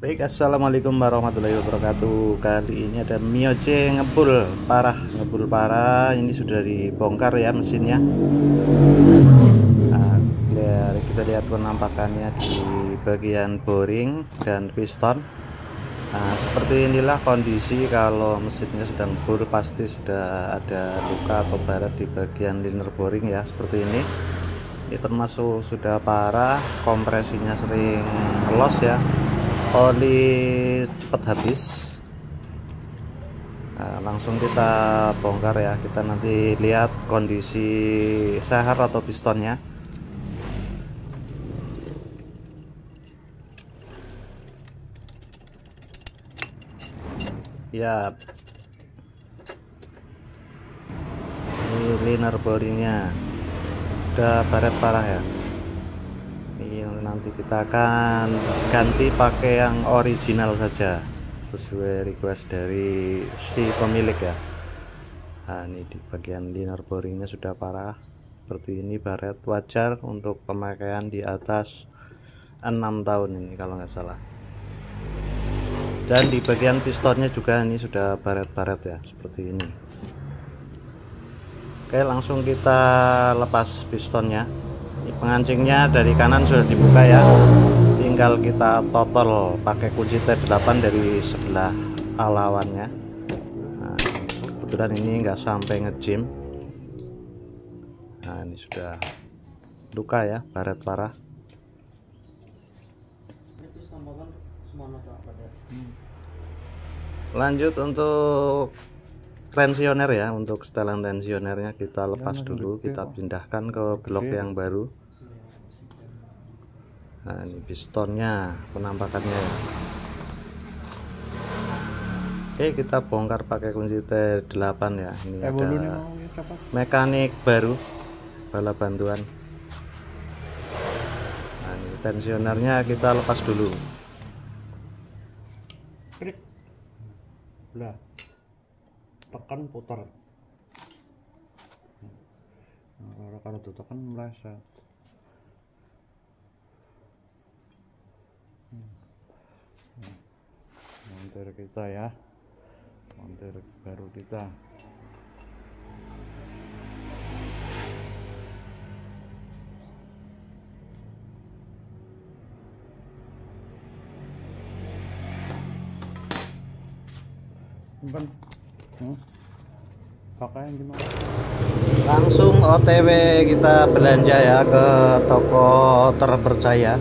Baik, assalamualaikum warahmatullahi wabarakatuh. Kali ini ada Mio C ngebul parah. Ini sudah dibongkar ya mesinnya. Nah, kita lihat penampakannya di bagian boring dan piston. Nah, seperti inilah kondisi kalau mesinnya sedang ngebul, pasti sudah ada luka atau baret di bagian liner boring ya, seperti ini. Ini termasuk sudah parah, kompresinya sering los ya, oli cepat habis. Nah, langsung kita bongkar ya, kita nanti lihat kondisi seher atau pistonnya ya. Ini liner boringnya udah baret parah ya. Ini nanti kita akan ganti pakai yang original saja sesuai request dari si pemilik ya. Nah, ini di bagian liner boringnya sudah parah seperti ini, baret wajar untuk pemakaian di atas 6 tahun ini kalau nggak salah. Dan di bagian pistonnya juga ini sudah baret-baret ya, seperti ini. Oke, langsung kita lepas pistonnya. Ini pengancingnya dari kanan sudah dibuka ya, tinggal kita totol pakai kunci T8 dari sebelah lawannya. Nah, kebetulan ini nggak sampai ngejim. Nah, ini sudah luka ya, baret parah. Lanjut untuk tensioner ya, untuk setelan tensionernya kita lepas dulu, kita pindahkan ke blok yang baru. Nah, ini pistonnya penampakannya ya. Oke, kita bongkar pakai kunci T8 ya. Ini ada mekanik baru, bala bantuan. Nah, ini tensionernya kita lepas dulu. Klik, udah tekan putar. Nah, kalau ditekan merasa montir kita ya, montir baru kita. Simpan. Pakaian gimana? Langsung OTW kita belanja ya ke toko terpercaya.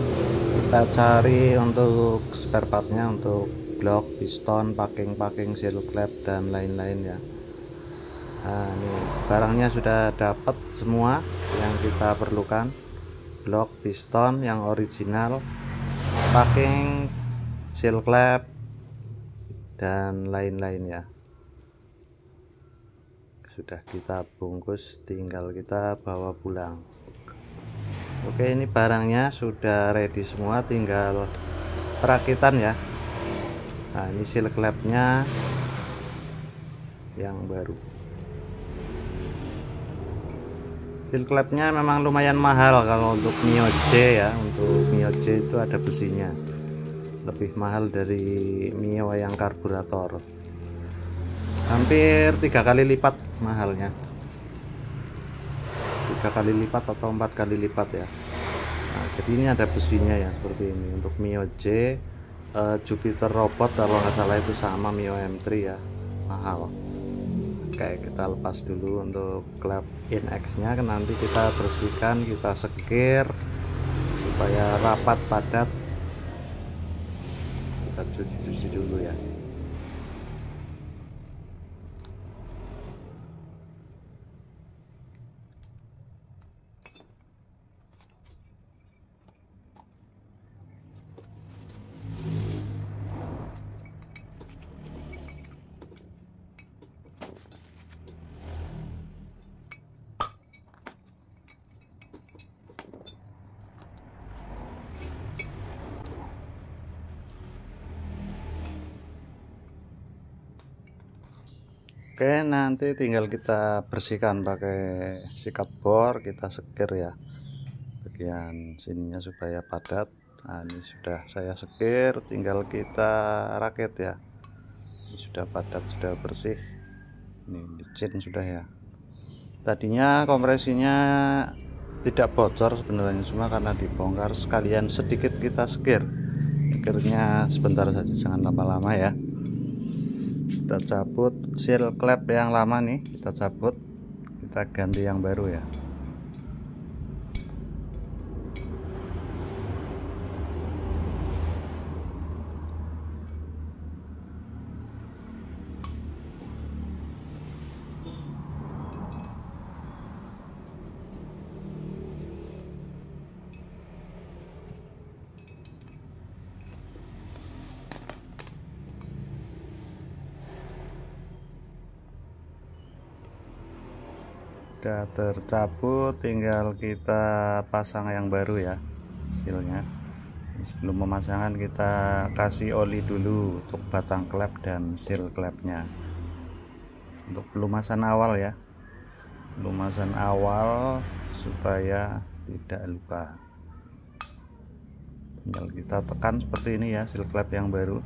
Kita cari untuk spare partnya, untuk blok, piston, packing, seal klep dan lain-lain ya. Nah, ini barangnya sudah dapat semua yang kita perlukan. Blok, piston yang original, packing, seal klep dan lain-lain ya. Sudah kita bungkus, tinggal kita bawa pulang. Oke, ini barangnya sudah ready semua, tinggal perakitan ya. Nah, ini seal klepnya yang baru. Seal klepnya memang lumayan mahal kalau untuk Mio C ya. Untuk Mio C itu ada besinya, lebih mahal dari Mio yang karburator, hampir 3 kali lipat mahalnya, 3 kali lipat atau 4 kali lipat ya. Nah, jadi ini ada besinya ya, seperti ini untuk Mio C. Jupiter Robot kalau nggak salah itu sama Mio M3 ya, mahal. Oke, kita lepas dulu untuk klep in-X nya, nanti kita bersihkan, kita sekir supaya rapat padat, kita cuci dulu ya. Oke, nanti tinggal kita bersihkan pakai sikat bor, kita sekir ya bagian sininya supaya padat, Nah, ini sudah saya sekir, tinggal kita rakit ya. Ini sudah padat, sudah bersih. Ini licin sudah ya. Tadinya kompresinya tidak bocor sebenarnya, cuma karena dibongkar sekalian sedikit kita sekir. Sekirnya sebentar saja, jangan lama-lama ya. Kita cabut seal klep yang lama nih, kita cabut, kita ganti yang baru ya. Sudah tercabut, tinggal kita pasang yang baru ya sealnya. Sebelum pemasangan kita kasih oli dulu untuk batang klep dan seal klepnya, untuk pelumasan awal ya, pelumasan awal supaya tidak luka. Tinggal kita tekan seperti ini ya, seal klep yang baru.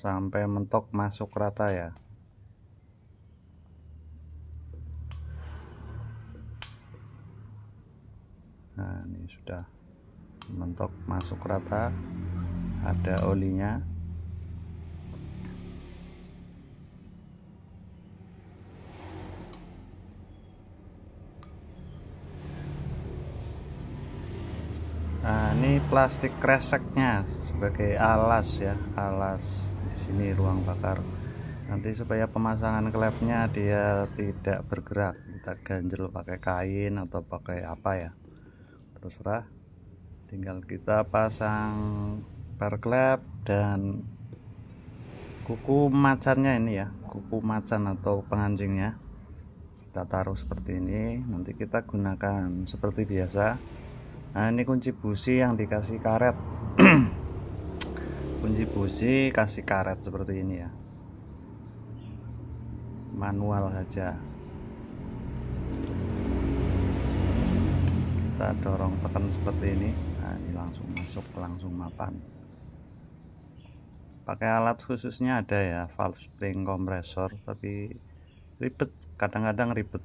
Sampai mentok masuk rata ya. Nah, ini sudah mentok masuk rata, ada olinya. Nah, ini plastik kreseknya sebagai alas ya, alas di sini ruang bakar. Nanti supaya pemasangan klepnya dia tidak bergerak, kita ganjel pakai kain atau pakai apa ya, terserah. Tinggal kita pasang bar klep dan kuku macannya ini ya, kuku macan atau pengancingnya kita taruh seperti ini. Nanti kita gunakan seperti biasa. Nah, ini kunci busi yang dikasih karet. Kunci busi kasih karet seperti ini ya, manual saja. Kita dorong tekan seperti ini. Nah, ini langsung masuk, langsung mapan. Pakai alat khususnya ada ya, valve spring kompresor, tapi ribet, kadang-kadang ribet.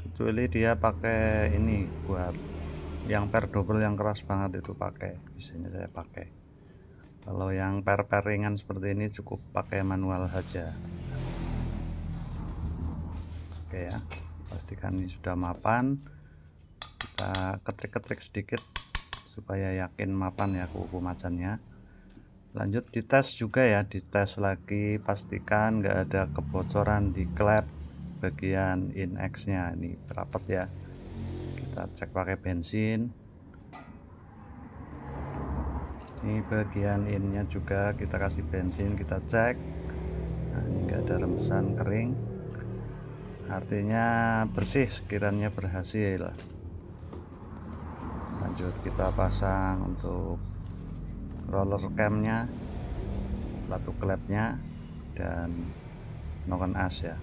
Kecuali dia pakai ini buat yang per double yang keras banget, itu pakai, biasanya saya pakai. Kalau yang per ringan seperti ini cukup pakai manual saja. Oke ya, pastikan ini sudah mapan. Kita ketrik-ketrik sedikit supaya yakin mapan ya kuku macannya. Lanjut dites juga ya, dites lagi, pastikan nggak ada kebocoran di klep bagian in-X nya. Ini rapat ya, kita cek pakai bensin. Ini bagian innya juga kita kasih bensin, kita cek. Nah, ini nggak ada rembesan kering, artinya bersih, sekiranya berhasil. Lanjut kita pasang untuk roller camnya, batu klepnya, dan noken as ya.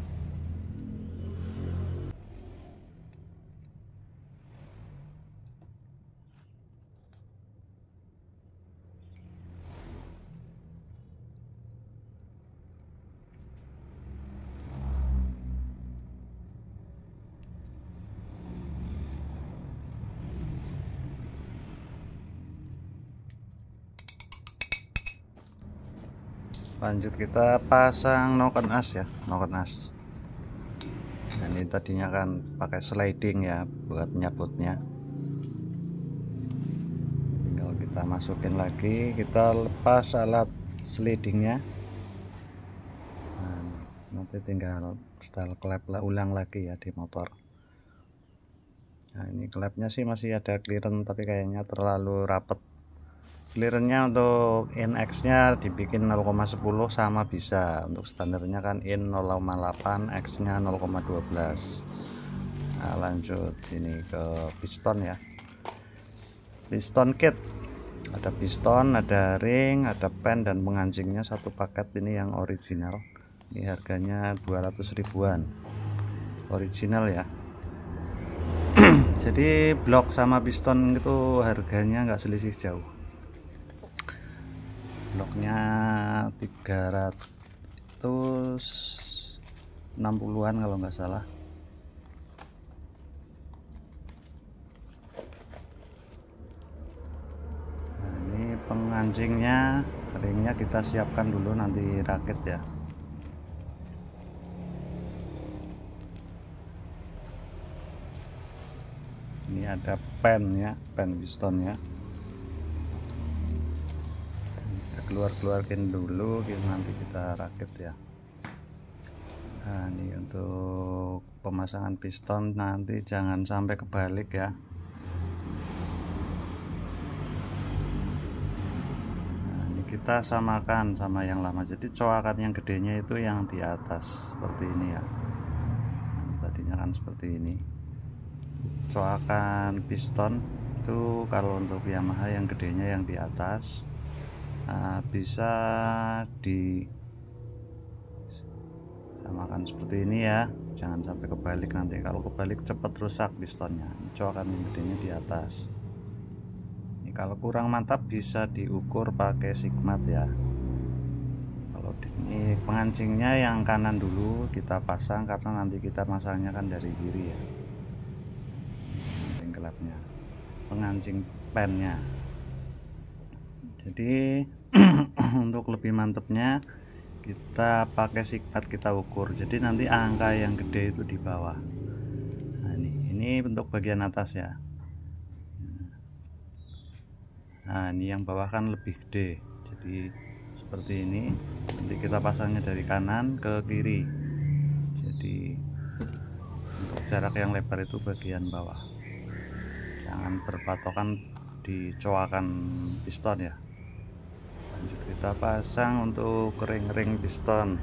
Lanjut kita pasang noken as ya, noken as. Dan ini tadinya kan pakai sliding ya buat nyabutnya. Tinggal kita masukin lagi, kita lepas alat slidingnya. Nah, nanti tinggal style klep ulang lagi ya di motor. Nah, ini klepnya sih masih ada clearance, tapi kayaknya terlalu rapet. Clearance-nya untuk in-X nya dibikin 0,10 sama bisa, untuk standarnya kan in 0,8, X nya 0,12. Nah, lanjut ini ke piston ya, piston kit. Ada piston, ada ring, ada pen, dan pengancingnya satu paket. Ini yang original, ini harganya 200 ribuan original ya. Jadi blok sama piston itu harganya nggak selisih jauh. Bloknya 360-an kalau nggak salah. Nah, ini pengancingnya, ringnya kita siapkan dulu, nanti rakit ya. Ini ada pennya, pen pistonnya. Kita keluarin dulu, nanti kita rakit ya. Nah, ini untuk pemasangan piston, nanti jangan sampai kebalik ya. Nah, ini kita samakan sama yang lama, jadi coakan yang gedenya itu yang di atas seperti ini ya. Tadinya kan seperti ini. Coakan piston itu kalau untuk Yamaha yang gedenya yang di atas. Nah, bisa disamakan seperti ini ya, jangan sampai kebalik, nanti kalau kebalik cepat rusak pistonnya. Coakan yang gedenya di atas. Ini kalau kurang mantap bisa diukur pakai sigmat ya. Kalau ini pengancingnya yang kanan dulu kita pasang, karena nanti kita masangnya kan dari kiri ya. Gelapnya pengancing pennya. Jadi untuk lebih mantepnya kita pakai sigmat, kita ukur, jadi nanti angka yang gede itu di bawah. Nah, ini bentuk bagian atas ya. Nah, ini yang bawah kan lebih gede, jadi seperti ini. Nanti kita pasangnya dari kanan ke kiri, jadi untuk jarak yang lebar itu bagian bawah, jangan berpatokan di coakan piston ya. Lanjut kita pasang untuk ring-ring piston.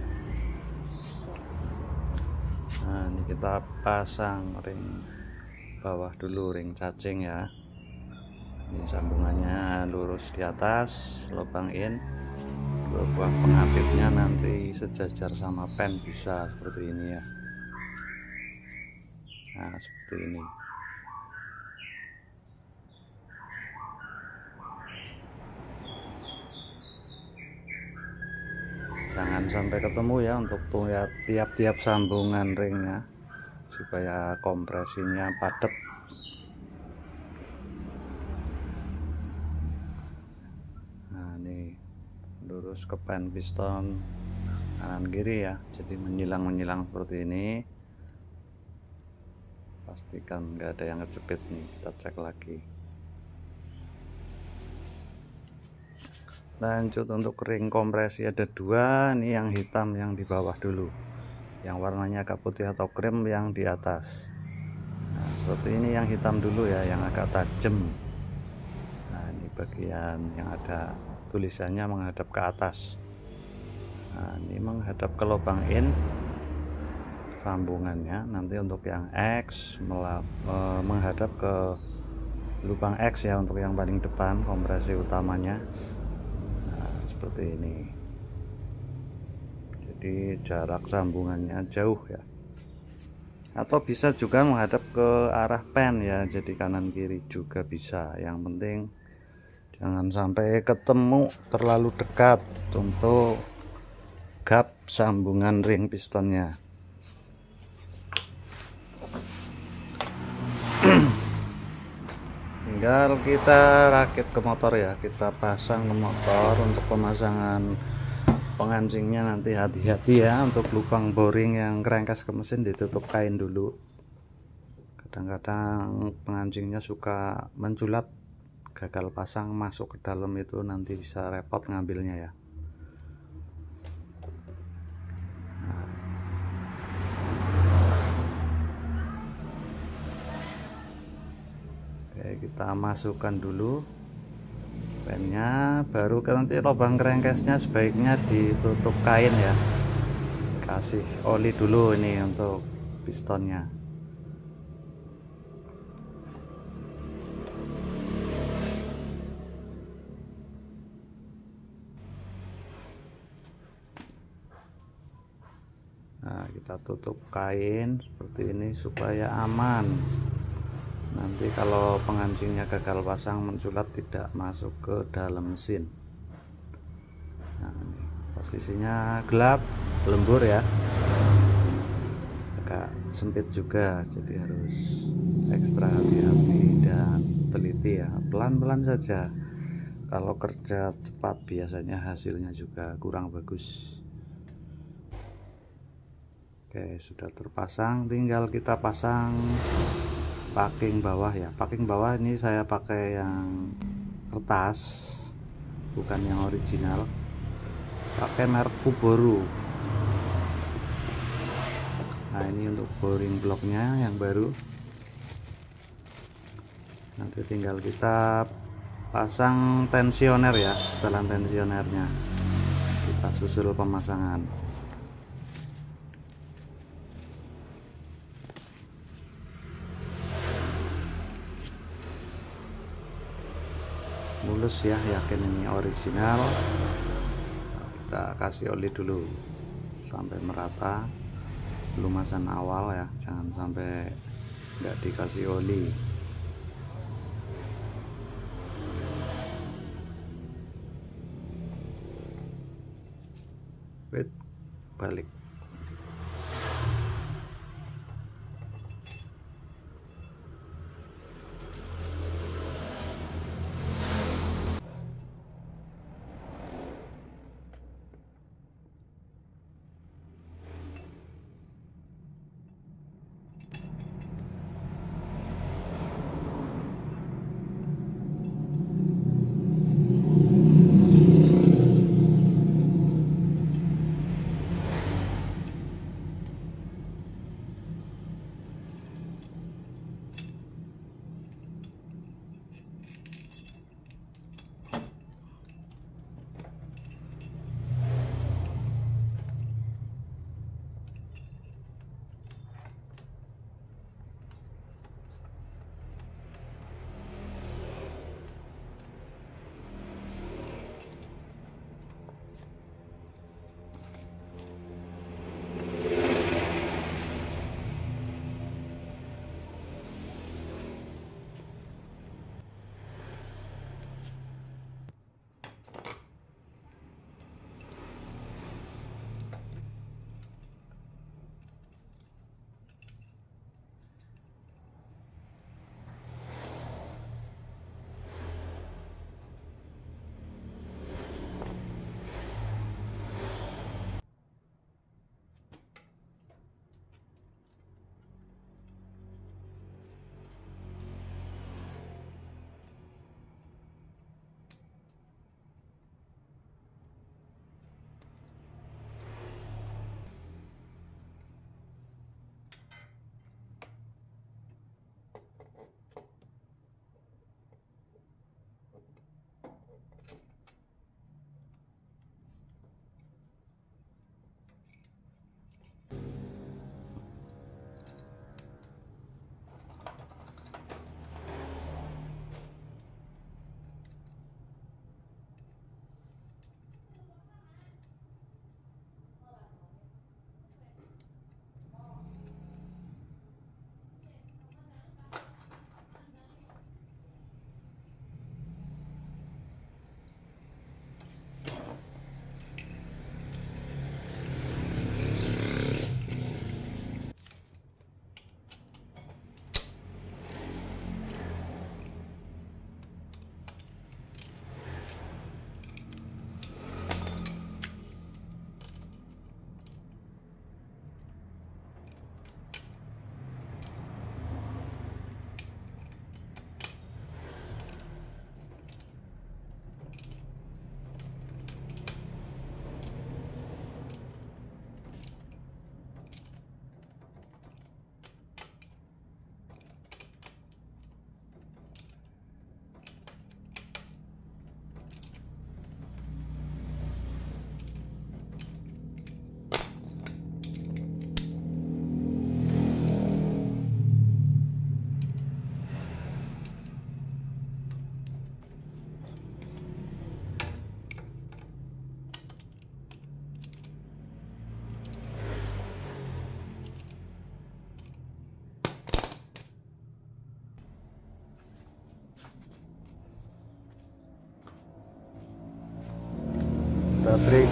Nah, ini kita pasang ring bawah dulu, ring cacing ya. Ini sambungannya lurus di atas, lubang in, dua buah pengapitnya nanti sejajar sama pen, bisa seperti ini ya. Nah, seperti ini. Jangan sampai ketemu ya untuk tiap-tiap sambungan ringnya, supaya kompresinya padat. Nah, ini lurus ke pen piston kanan kiri ya, jadi menyilang seperti ini. Pastikan nggak ada yang kejepit nih, kita cek lagi. Lanjut untuk ring kompresi ada dua, ini yang hitam yang di bawah dulu, yang warnanya agak putih atau krem yang di atas. Nah, seperti ini yang hitam dulu ya, yang agak tajam. Nah, ini bagian yang ada tulisannya menghadap ke atas. Nah, ini menghadap ke lubang in sambungannya. Nanti untuk yang X menghadap ke lubang X ya, untuk yang paling depan kompresi utamanya. Seperti ini, jadi jarak sambungannya jauh ya, atau bisa juga menghadap ke arah pen ya, jadi kanan kiri juga bisa. Yang penting jangan sampai ketemu terlalu dekat untuk gap sambungan ring pistonnya. Tinggal kita rakit ke motor ya, kita pasang ke motor. Untuk pemasangan pengancingnya nanti hati-hati ya, untuk lubang boring yang kerengkas ke mesin ditutup kain dulu. Kadang-kadang pengancingnya suka menculat, gagal pasang masuk ke dalam, itu nanti bisa repot ngambilnya ya. Kita masukkan dulu pennya, baru nanti lubang kerengkesnya sebaiknya ditutup kain ya. Kasih oli dulu ini untuk pistonnya. Nah, kita tutup kain seperti ini supaya aman. Nanti kalau pengancingnya gagal pasang, menculat tidak masuk ke dalam mesin. Nah, ini posisinya gelap, lembur ya, agak sempit juga, jadi harus ekstra hati-hati dan teliti ya. Pelan-pelan saja, kalau kerja cepat biasanya hasilnya juga kurang bagus. Oke, sudah terpasang, tinggal kita pasang packing bawah ya. Packing bawah ini saya pakai yang kertas, bukan yang original, pakai merek Fuboru. Nah, ini untuk boring blocknya yang baru. Nanti tinggal kita pasang tensioner ya. Setelan tensionernya kita susul pemasangan. Mulus ya, yakin ini original. Kita kasih oli dulu sampai merata, pelumasan awal ya, jangan sampai nggak dikasih oli. Wait, balik.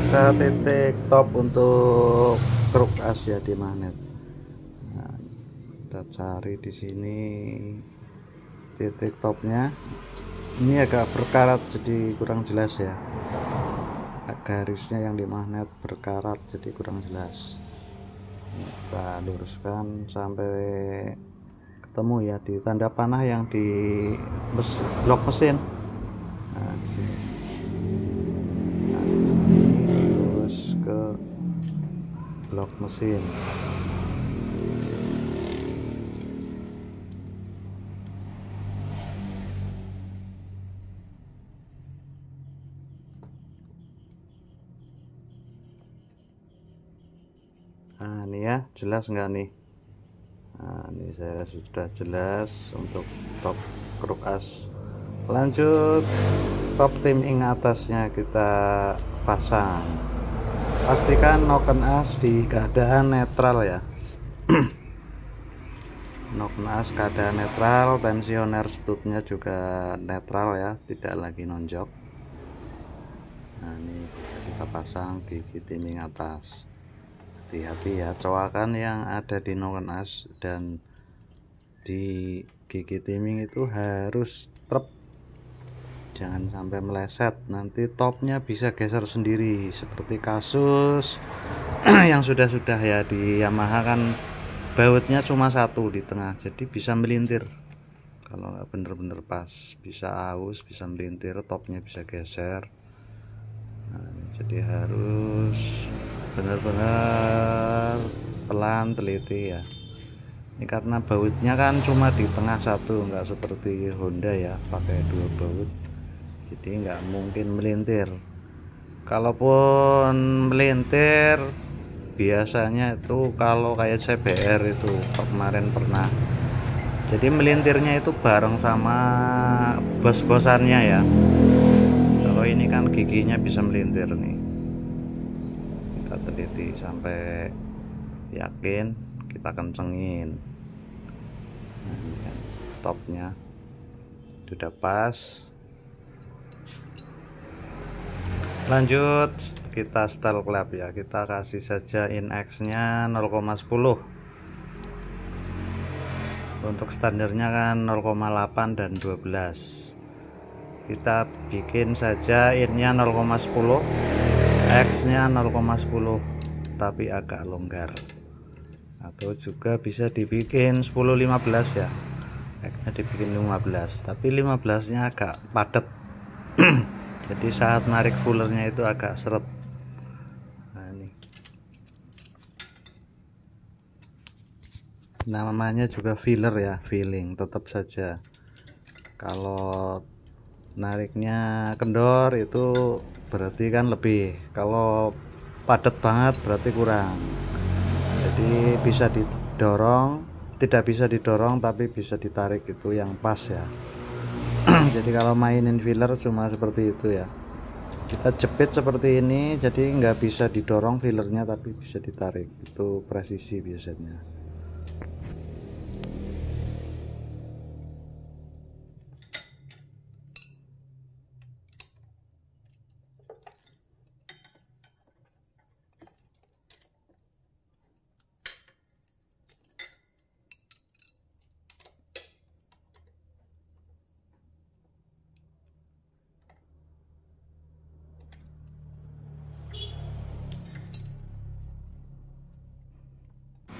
ke titik top untuk kruk as ya di magnet. Nah, kita cari di sini titik topnya. Ini agak berkarat jadi kurang jelas ya, garisnya yang di magnet berkarat jadi kurang jelas. Kita luruskan sampai ketemu ya di tanda panah yang di blok mesin. Nah, di sini. Nah, ini lurus ke blok mesin. Nah, ini ya, jelas nggak nih? Nah, ini saya sudah jelas untuk top kruk as. Lanjut top timing atasnya kita pasang. Pastikan noken as di keadaan netral ya. Noken as keadaan netral, tensioner stud-nya juga netral ya, tidak lagi nonjok. Nah, ini bisa kita pasang gigi timing atas. Hati-hati ya, coakan yang ada di noken as dan di gigi timing itu harus trep, jangan sampai meleset, nanti topnya bisa geser sendiri seperti kasus yang sudah ya. Di Yamaha kan bautnya cuma satu di tengah, jadi bisa melintir kalau nggak bener-bener pas, bisa aus, bisa melintir, topnya bisa geser. Nah, jadi harus benar-benar pelan, teliti ya. Ini karena bautnya kan cuma di tengah satu, nggak seperti Honda ya pakai dua baut, jadi nggak mungkin melintir. Kalaupun melintir biasanya itu kalau kayak CBR itu kemarin pernah, jadi melintirnya itu bareng sama bos-bosannya ya. Kalau ini kan giginya bisa melintir nih. Kita teliti sampai yakin, kita kencengin. Nah, ini kan topnya sudah pas. Lanjut kita setel klep ya, kita kasih saja index nya 0,10. untuk standarnya kan 0,8 dan 12. Kita bikin saja innya 0,10, X nya 0,10 tapi agak longgar, atau juga bisa dibikin 10-15 ya, X nya dibikin 15 tapi 15 nya agak padat jadi saat narik fulernya itu agak seret. Nah, ini namanya juga filler ya, feeling tetap saja. Kalau nariknya kendor itu berarti kan lebih, kalau padat banget berarti kurang. Jadi bisa didorong, tidak bisa didorong tapi bisa ditarik, itu yang pas ya. Jadi kalau mainin filler cuma seperti itu ya, kita jepit seperti ini, jadi nggak bisa didorong fillernya tapi bisa ditarik, itu presisi biasanya.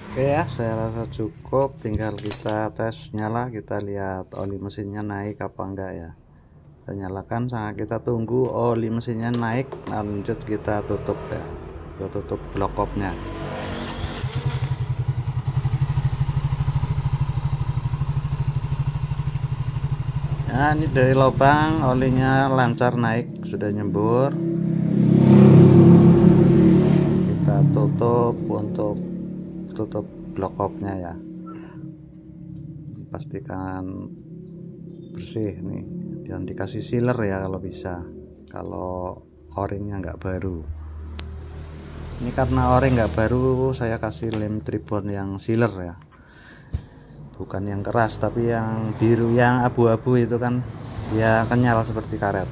Oke ya, saya rasa cukup, tinggal kita tes nyala, kita lihat oli mesinnya naik apa enggak ya. Kita nyalakan, sangat kita tunggu oli mesinnya naik, lanjut kita tutup ya, kita tutup blok kopnya. Nah, ini dari lubang olinya lancar naik, sudah nyembur. Kita tutup untuk tutup blok kopnya ya, pastikan bersih nih, jangan dikasih sealer ya kalau bisa, kalau o-ringnya nggak baru. Ini karena o-ring nggak baru, saya kasih lem tribon yang sealer ya, bukan yang keras tapi yang biru, yang abu-abu itu kan dia kenyal seperti karet.